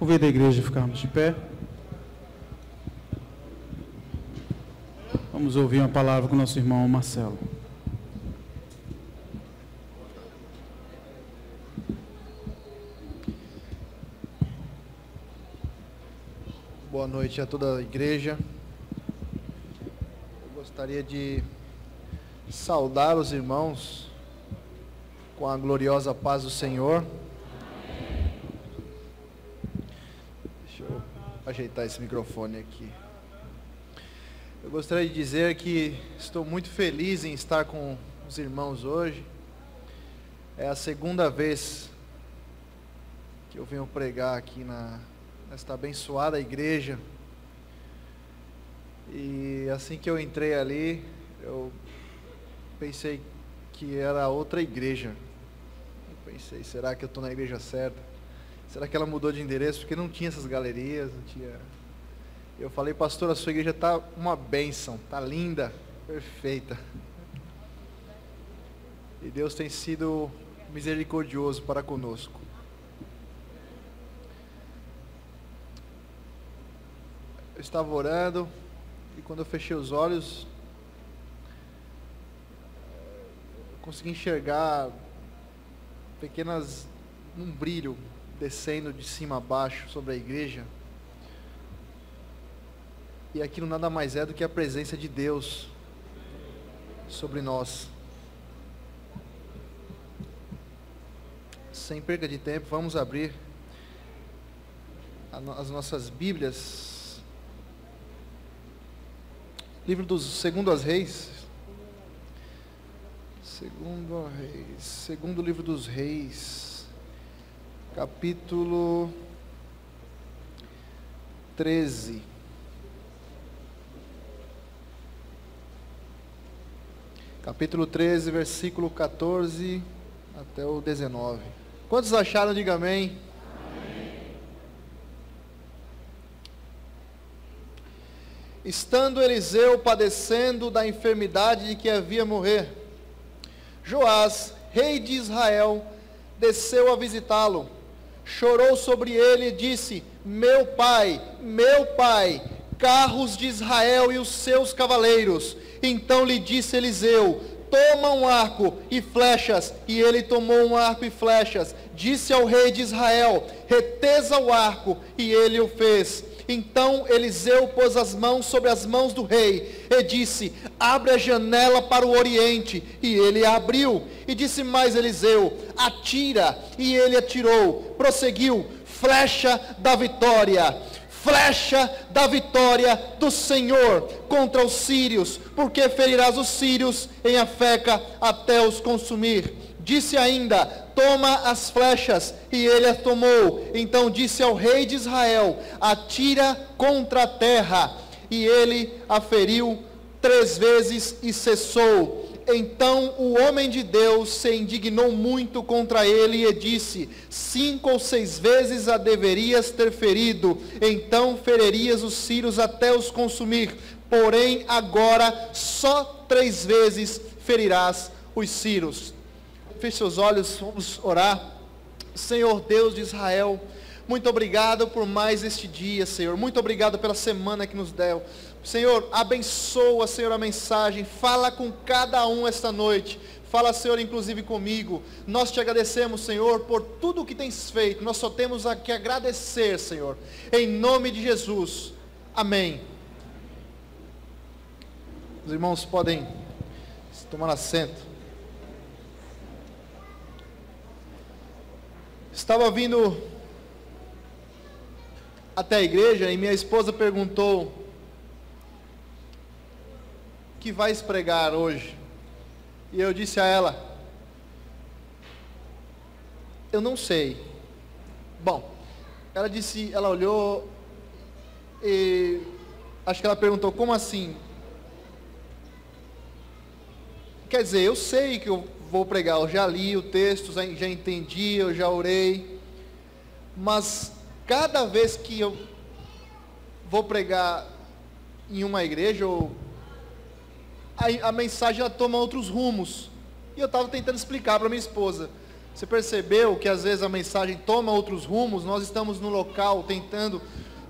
Convido a igreja a ficarmos de pé. Vamos ouvir uma palavra com o nosso irmão Marcelo. Boa noite a toda a igreja. Eu gostaria de saudar os irmãos com a gloriosa paz do Senhor. Deixa eu ajeitar esse microfone aqui. Eu gostaria de dizer que estou muito feliz em estar com os irmãos hoje. É a segunda vez que eu venho pregar aqui nesta abençoada igreja. E assim que eu entrei ali, eu pensei que era outra igreja. Eu pensei, será que eu estou na igreja certa? Será que ela mudou de endereço? Porque não tinha essas galerias, não tinha... Eu falei, pastor, a sua igreja está uma bênção, está linda, perfeita. E Deus tem sido misericordioso para conosco. Eu estava orando e quando eu fechei os olhos, eu consegui enxergar um brilho descendo de cima a baixo sobre a igreja. E aquilo nada mais é do que a presença de Deus sobre nós. Sem perda de tempo, vamos abrir as nossas Bíblias. Livro dos Segundo Reis. Segundo livro dos Reis. Capítulo 13. Capítulo 13, versículo 14 até o 19. Quantos acharam? Diga amém. Amém. Estando Eliseu padecendo da enfermidade de que havia morrer, Joás, rei de Israel, desceu a visitá-lo, chorou sobre ele e disse: meu pai, carros de Israel e os seus cavaleiros. Então lhe disse Eliseu: toma um arco e flechas. E ele tomou um arco e flechas. Disse ao rei de Israel: retesa o arco. E ele o fez. Então Eliseu pôs as mãos sobre as mãos do rei e disse: abre a janela para o oriente. E ele a abriu. E disse mais Eliseu: atira. E ele atirou. Prosseguiu: flecha da vitória do Senhor contra os sírios, porque ferirás os sírios em Afeca até os consumir. Disse ainda: toma as flechas. E ele as tomou. Então disse ao rei de Israel: atira contra a terra. E ele a feriu 3 vezes e cessou. Então o homem de Deus se indignou muito contra ele e disse: 5 ou 6 vezes a deverias ter ferido, então feririas os sírios até os consumir. Porém agora só 3 vezes ferirás os sírios. Feche seus olhos, vamos orar. Senhor Deus de Israel, muito obrigado por mais este dia, Senhor. Muito obrigado pela semana que nos deu. Senhor, abençoa, Senhor, a mensagem. Fala com cada um esta noite. Fala, Senhor, inclusive comigo. Nós te agradecemos, Senhor, por tudo o que tens feito. Nós só temos a que agradecer, Senhor. Em nome de Jesus. Amém. Os irmãos podem tomar assento. Estava vindo até a igreja e minha esposa perguntou: que vais pregar hoje? E eu disse a ela: eu não sei. Bom, ela olhou e acho que ela perguntou: como assim? Quer dizer, eu sei que eu vou pregar, eu já li o texto, já entendi, eu já orei, mas cada vez que eu vou pregar em uma igreja, a mensagem ela toma outros rumos. E eu estava tentando explicar para minha esposa: Você percebeu que às vezes a mensagem toma outros rumos? Nós estamos no local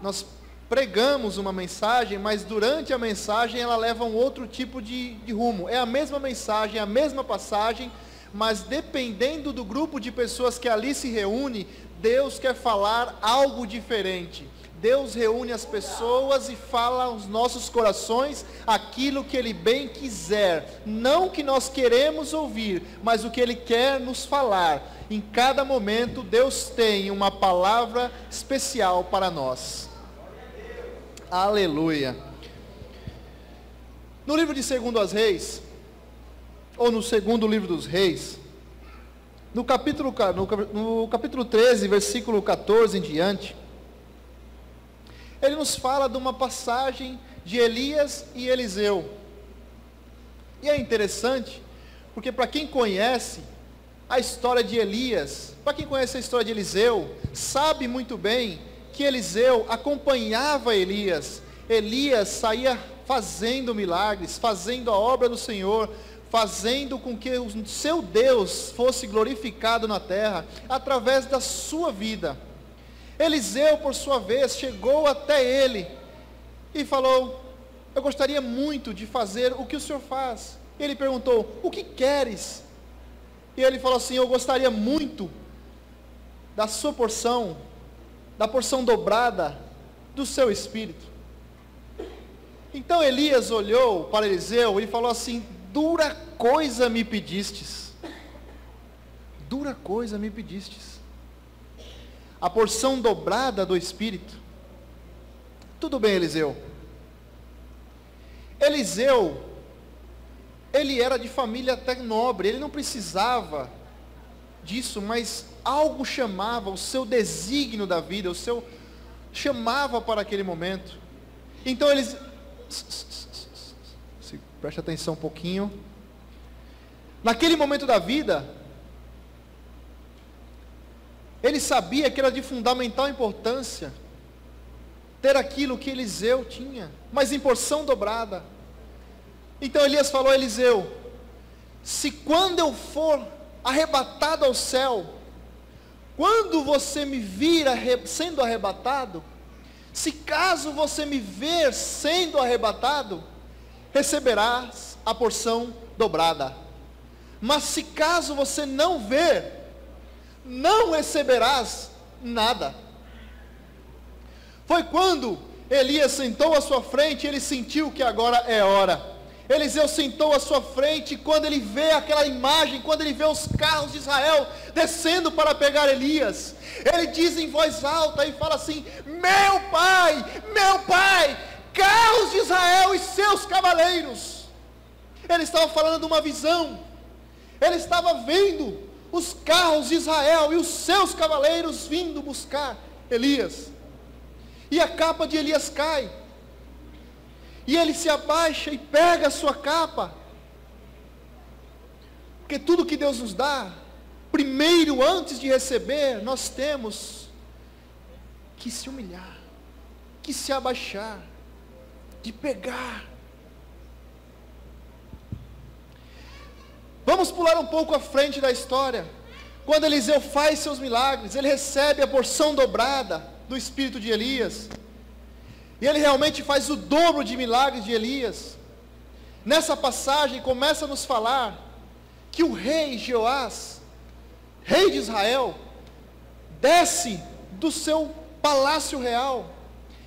nós pregamos uma mensagem, mas durante a mensagem ela leva um outro tipo de rumo. É a mesma mensagem, a mesma passagem, mas dependendo do grupo de pessoas que ali se reúne, Deus quer falar algo diferente. Deus reúne as pessoas e fala aos nossos corações aquilo que Ele bem quiser. Não o que nós queremos ouvir, mas o que Ele quer nos falar. Em cada momento, Deus tem uma palavra especial para nós. Aleluia. No livro de 2 Reis, ou no segundo livro dos Reis, no capítulo 13, versículo 14 em diante, ele nos fala de uma passagem de Elias e Eliseu. E é interessante, porque para quem conhece a história de Elias, para quem conhece a história de Eliseu, sabe muito bem que Eliseu acompanhava Elias. Elias saía fazendo milagres, fazendo a obra do Senhor, fazendo com que o seu Deus fosse glorificado na terra, através da sua vida. Eliseu, por sua vez, chegou até ele e falou: eu gostaria muito de fazer o que o senhor faz. Ele perguntou: o que queres? E ele falou assim: eu gostaria muito da sua porção, da porção dobrada do seu espírito. Então Elias olhou para Eliseu e falou assim: dura coisa me pedistes, dura coisa me pedistes. A porção dobrada do Espírito. Tudo bem, Eliseu. Eliseu, ele era de família até nobre, ele não precisava disso, mas algo chamava, o seu desígnio da vida, chamava para aquele momento. Então eles, preste atenção um pouquinho. Naquele momento da vida, ele sabia que era de fundamental importância ter aquilo que Eliseu tinha, mas em porção dobrada. Então Elias falou a Eliseu: se quando eu for arrebatado ao céu, quando você me vir sendo arrebatado, se caso você me ver sendo arrebatado, receberás a porção dobrada. Mas se caso você não ver, não receberás nada. Foi quando Elias sentou à sua frente, ele sentiu que agora é hora. Eliseu sentou à sua frente, e quando ele vê aquela imagem, quando ele vê os carros de Israel descendo para pegar Elias, ele diz em voz alta e fala assim: meu pai, carros de Israel e seus cavaleiros. Ele estava falando de uma visão, ele estava vendo os carros de Israel e os seus cavaleiros vindo buscar Elias. E a capa de Elias cai. E ele se abaixa e pega a sua capa. Porque tudo que Deus nos dá, primeiro, antes de receber, nós temos que se humilhar, que se abaixar, de pegar. Vamos pular um pouco à frente da história. Quando Eliseu faz seus milagres, ele recebe a porção dobrada do espírito de Elias. E ele realmente faz o dobro de milagres de Elias. Nessa passagem começa a nos falar que o rei Jeoás, rei de Israel, desce do seu palácio real.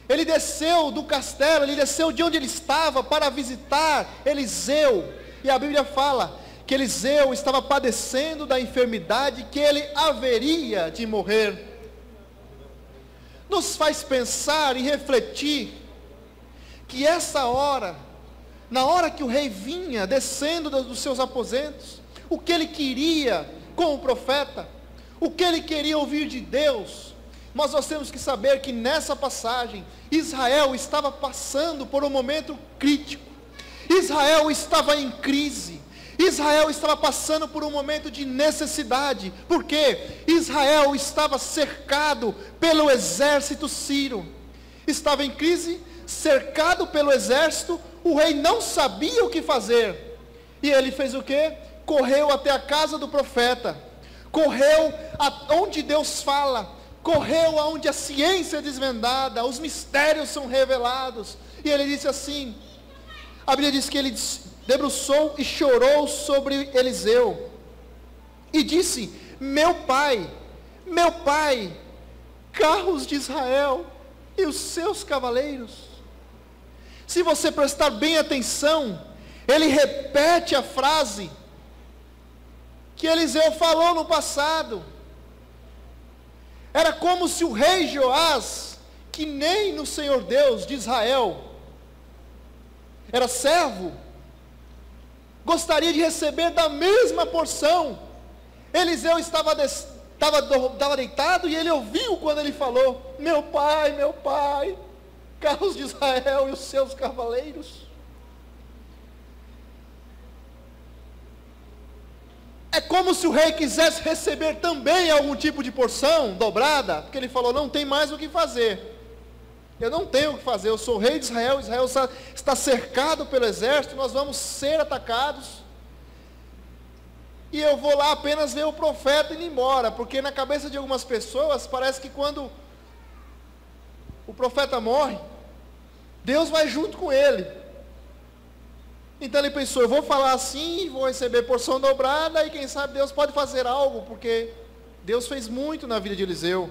Ele desceu do castelo, ele desceu de onde ele estava para visitar Eliseu. E a Bíblia fala que Eliseu estava padecendo da enfermidade que ele haveria de morrer. Nos faz pensar e refletir que essa hora, na hora que o rei vinha descendo dos seus aposentos, o que ele queria com o profeta, o que ele queria ouvir de Deus, mas nós temos que saber que nessa passagem, Israel estava passando por um momento crítico, Israel estava em crise, Israel estava passando por um momento de necessidade, porque Israel estava cercado pelo exército sírio, estava em crise, cercado pelo exército, o rei não sabia o que fazer, e ele fez o quê? Correu até a casa do profeta, correu aonde Deus fala, correu aonde a ciência é desvendada, os mistérios são revelados. E ele disse assim, a Bíblia diz que ele debruçou e chorou sobre Eliseu, e disse: meu pai, carros de Israel e os seus cavaleiros. Se você prestar bem atenção, ele repete a frase que Eliseu falou no passado. Era como se o rei Joás, que nem no Senhor Deus de Israel era servo, gostaria de receber da mesma porção. Eliseu estava deitado e ele ouviu quando ele falou: meu pai, carros de Israel e os seus cavaleiros. É como se o rei quisesse receber também algum tipo de porção dobrada, porque ele falou: não tem mais o que fazer, eu não tenho o que fazer, eu sou o rei de Israel, Israel está cercado pelo exército, nós vamos ser atacados, e eu vou lá apenas ver o profeta indo embora, porque na cabeça de algumas pessoas, parece que quando o profeta morre, Deus vai junto com ele. Então ele pensou: eu vou falar assim, vou receber porção dobrada, e quem sabe Deus pode fazer algo, porque Deus fez muito na vida de Eliseu.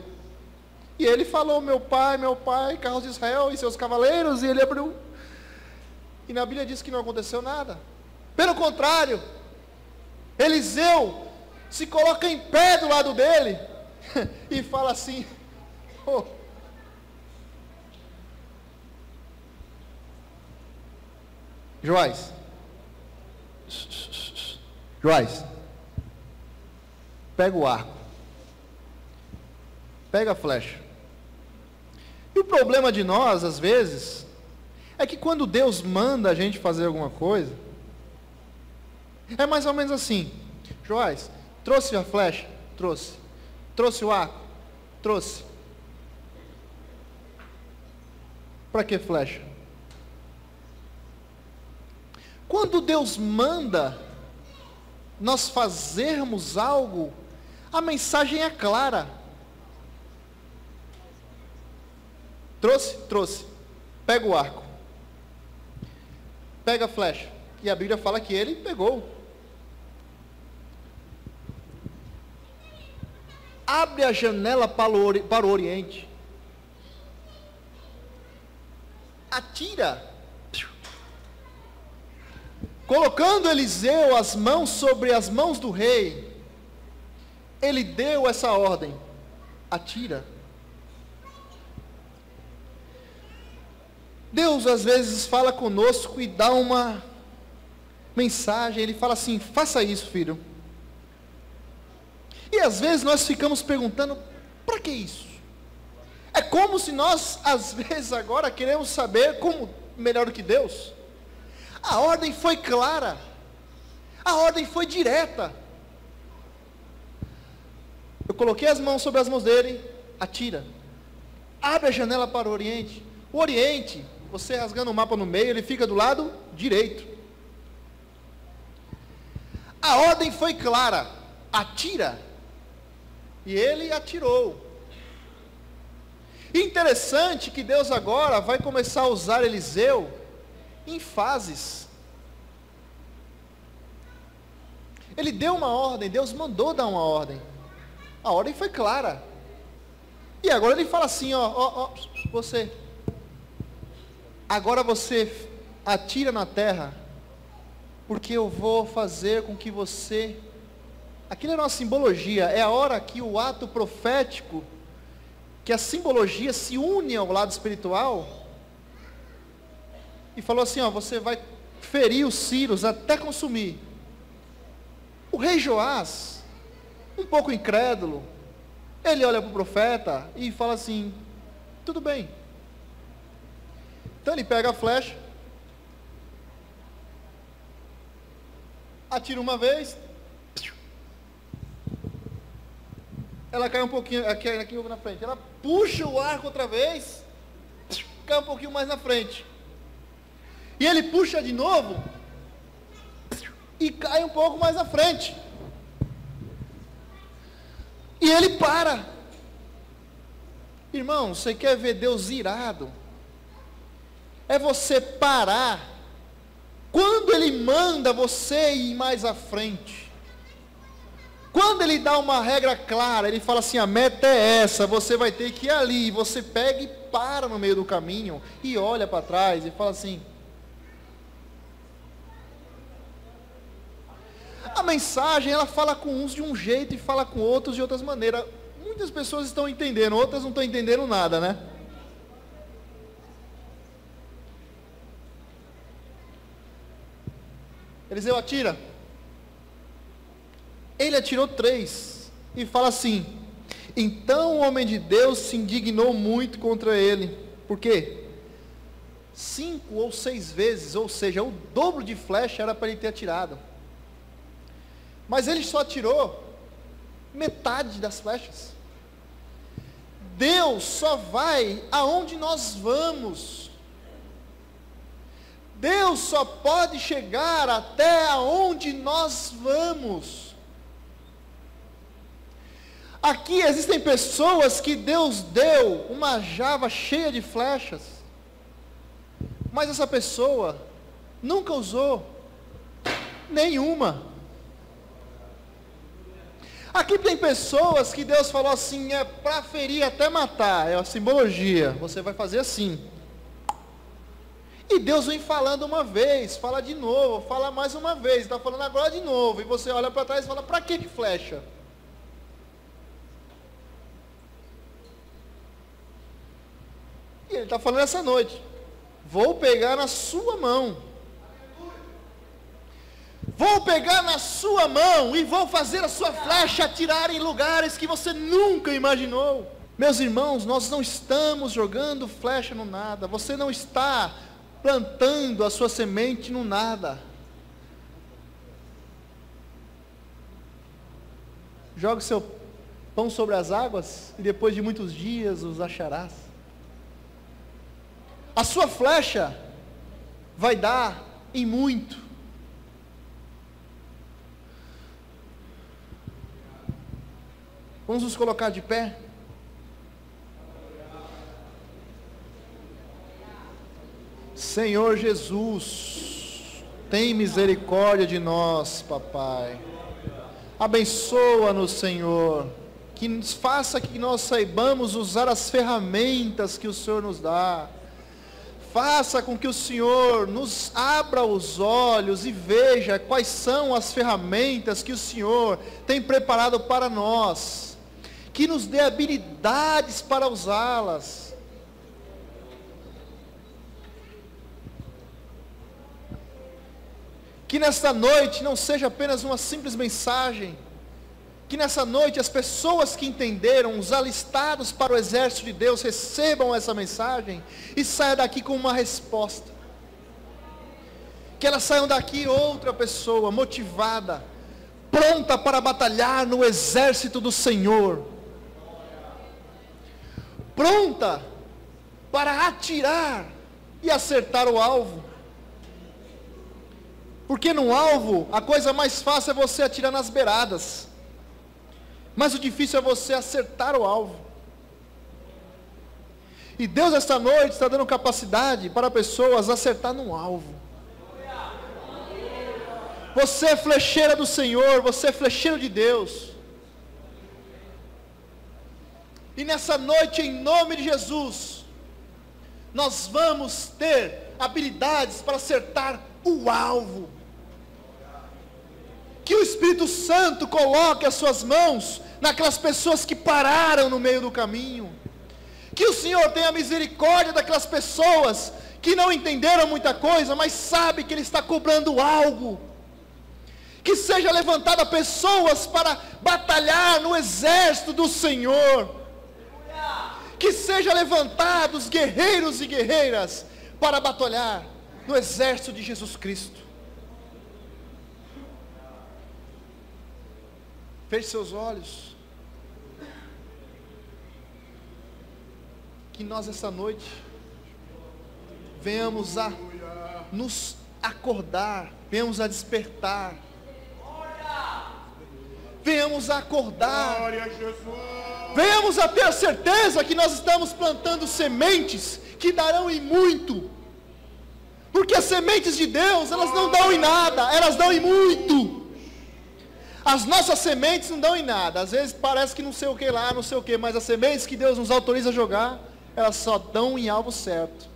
E ele falou: meu pai, carros de Israel e seus cavaleiros, e ele abriu, e na Bíblia diz que não aconteceu nada. Pelo contrário, Eliseu se coloca em pé do lado dele, e fala assim: oh, Joás, pega o arco, pega a flecha. E o problema de nós, às vezes, é que quando Deus manda a gente fazer alguma coisa, é mais ou menos assim: Joás, trouxe a flecha? Trouxe o arco? Trouxe. Para que flecha? Quando Deus manda nós fazermos algo, a mensagem é clara. Trouxe. Pega o arco. Pega a flecha. E a Bíblia fala que ele pegou. Abre a janela para o oriente. Atira. Colocando Eliseu as mãos sobre as mãos do rei, ele deu essa ordem: atira. Deus às vezes fala conosco e dá uma mensagem, ele fala assim: faça isso, filho. E às vezes nós ficamos perguntando: para que isso? É como se nós às vezes agora queremos saber como melhor do que Deus. A ordem foi clara, a ordem foi direta. Eu coloquei as mãos sobre as mãos dele, atira. Abre a janela para o oriente. O oriente, você rasgando o mapa no meio, ele fica do lado direito. A ordem foi clara, atira. E ele atirou. Interessante que Deus agora vai começar a usar Eliseu em fases. Ele deu uma ordem, Deus mandou dar uma ordem. A ordem foi clara. E agora ele fala assim: você, agora você atira na terra, porque eu vou fazer com que você... Aquilo era uma simbologia, é a hora que o ato profético, que a simbologia se une ao lado espiritual, e falou assim: você vai ferir os sírios até consumir. O rei Joás, um pouco incrédulo, ele olha para o profeta e fala assim: tudo bem. Então ele pega a flecha, atira uma vez, ela cai um pouquinho aqui na frente, ela puxa o arco outra vez, cai um pouquinho mais na frente, e ele puxa de novo e cai um pouco mais à frente. E ele para. Irmão, você quer ver Deus irado? É você parar quando Ele manda você ir mais à frente. Quando Ele dá uma regra clara, Ele fala assim, a meta é essa, você vai ter que ir ali. Você pega e para no meio do caminho, e olha para trás, e fala assim. A mensagem, ela fala com uns de um jeito, e fala com outros de outras maneiras. Muitas pessoas estão entendendo, outras não estão entendendo nada, né? Eliseu atira. Ele atirou 3. E fala assim, então o homem de Deus se indignou muito contra ele. Por quê? 5 ou 6 vezes, ou seja, o dobro de flecha era para ele ter atirado. Mas ele só atirou metade das flechas. Deus só vai aonde nós vamos. Deus só pode chegar até aonde nós vamos. Aqui existem pessoas que Deus deu uma java cheia de flechas, mas essa pessoa nunca usou nenhuma. Aqui tem pessoas que Deus falou assim, é para ferir até matar, é a simbologia, você vai fazer assim. E Deus vem falando uma vez, fala de novo, fala mais uma vez, está falando agora de novo, e você olha para trás e fala, para que flecha? E Ele está falando essa noite, vou pegar na sua mão. Vou pegar na sua mão e vou fazer a sua flecha atirar em lugares que você nunca imaginou. Meus irmãos, nós não estamos jogando flecha no nada. Você não está plantando a sua semente no nada. Joga o seu pão sobre as águas e depois de muitos dias os acharás. A sua flecha vai dar em muito. Vamos nos colocar de pé. Senhor Jesus, tem misericórdia de nós, papai. Abençoa-nos, Senhor. Que faça que nós saibamos usar as ferramentas que o Senhor nos dá. Faça com que o Senhor nos abra os olhos e veja quais são as ferramentas que o Senhor tem preparado para nós. Que nos dê habilidades para usá-las. Que nesta noite não seja apenas uma simples mensagem. Que nessa noite as pessoas que entenderam, os alistados para o exército de Deus, recebam essa mensagem e saiam daqui com uma resposta. Que elas saiam daqui outra pessoa, motivada, pronta para batalhar no exército do Senhor. Pronta para atirar e acertar o alvo. Porque no alvo, a coisa mais fácil é você atirar nas beiradas. Mas o difícil é você acertar o alvo. E Deus esta noite está dando capacidade para pessoas acertar no alvo. Você é flecheira do Senhor, você é flecheiro de Deus. E nessa noite, em nome de Jesus, nós vamos ter habilidades para acertar o alvo. Que o Espírito Santo coloque as suas mãos naquelas pessoas que pararam no meio do caminho. Que o Senhor tenha misericórdia daquelas pessoas que não entenderam muita coisa, mas sabe que Ele está cobrando algo. Que seja levantada pessoas para batalhar no exército do Senhor. Que seja levantados guerreiros e guerreiras para batalhar no exército de Jesus Cristo. Feche seus olhos. Que nós essa noite venhamos a nos acordar, venhamos a despertar. venhamos a acordar, Glória a Jesus. venhamos a ter a certeza que nós estamos plantando sementes que darão em muito, porque as sementes de Deus, elas não dão em nada, elas dão em muito. As nossas sementes não dão em nada, às vezes parece que não sei o que lá, não sei o que, mas as sementes que Deus nos autoriza a jogar, elas só dão em alvo certo.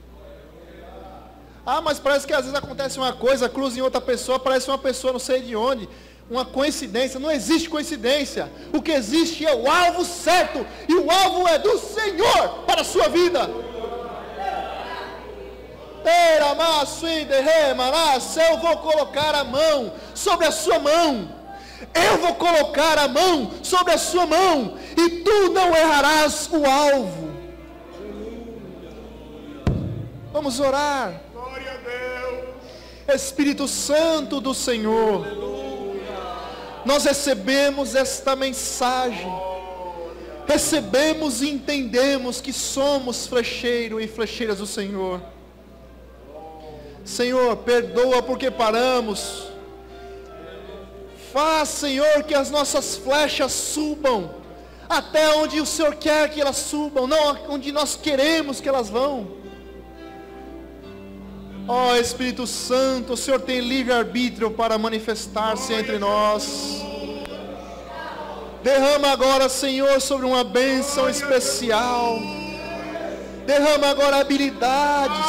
Ah, mas parece que às vezes acontece uma coisa, cruza em outra pessoa, parece uma pessoa não sei de onde, uma coincidência. Não existe coincidência, o que existe é o alvo certo, e o alvo é do Senhor para a sua vida. Eu vou colocar a mão sobre a sua mão, eu vou colocar a mão sobre a sua mão, e tu não errarás o alvo. Vamos orar. Glória a Deus. Espírito Santo do Senhor, nós recebemos esta mensagem, recebemos e entendemos que somos flecheiro e flecheiras do Senhor. Senhor, perdoa porque paramos. Faz, Senhor, que as nossas flechas subam até onde o Senhor quer que elas subam, não onde nós queremos que elas vão. Ó Espírito Santo, o Senhor tem livre-arbítrio para manifestar-se entre nós. Derrama agora, Senhor, sobre uma bênção especial. Derrama agora habilidades.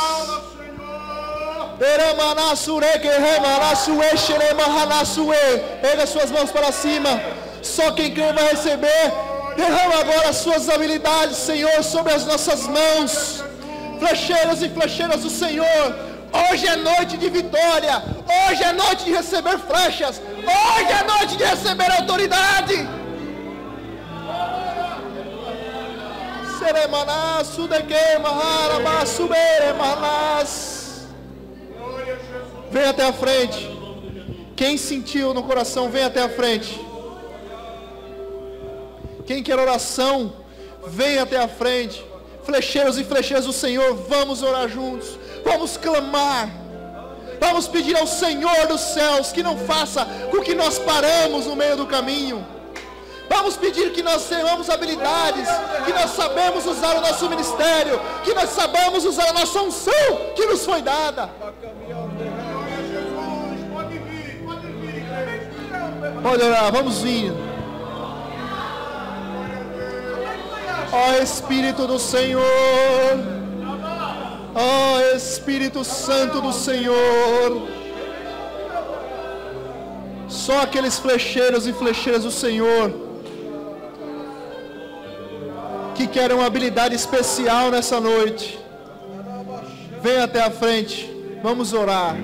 Erga suas mãos para cima. Só quem crê vai receber. Derrama agora as suas habilidades, Senhor, sobre as nossas mãos. Flecheiros e flecheiras do Senhor, hoje é noite de vitória, hoje é noite de receber flechas, hoje é noite de receber autoridade. Vem até a frente. Quem sentiu no coração, vem até a frente. Quem quer oração, vem até a frente. Flecheiros e flecheiras do Senhor, vamos orar juntos, vamos clamar, vamos pedir ao Senhor dos céus que não faça com que nós paramos no meio do caminho. Vamos pedir que nós tenhamos habilidades, que nós sabemos usar o nosso ministério, que nós sabemos usar a nossa unção que nos foi dada. Pode orar, vamos vir. Ó Espírito do Senhor, ó Espírito Santo do Senhor, só aqueles flecheiros e flecheiras do Senhor que querem uma habilidade especial nessa noite, vem até a frente, vamos orar.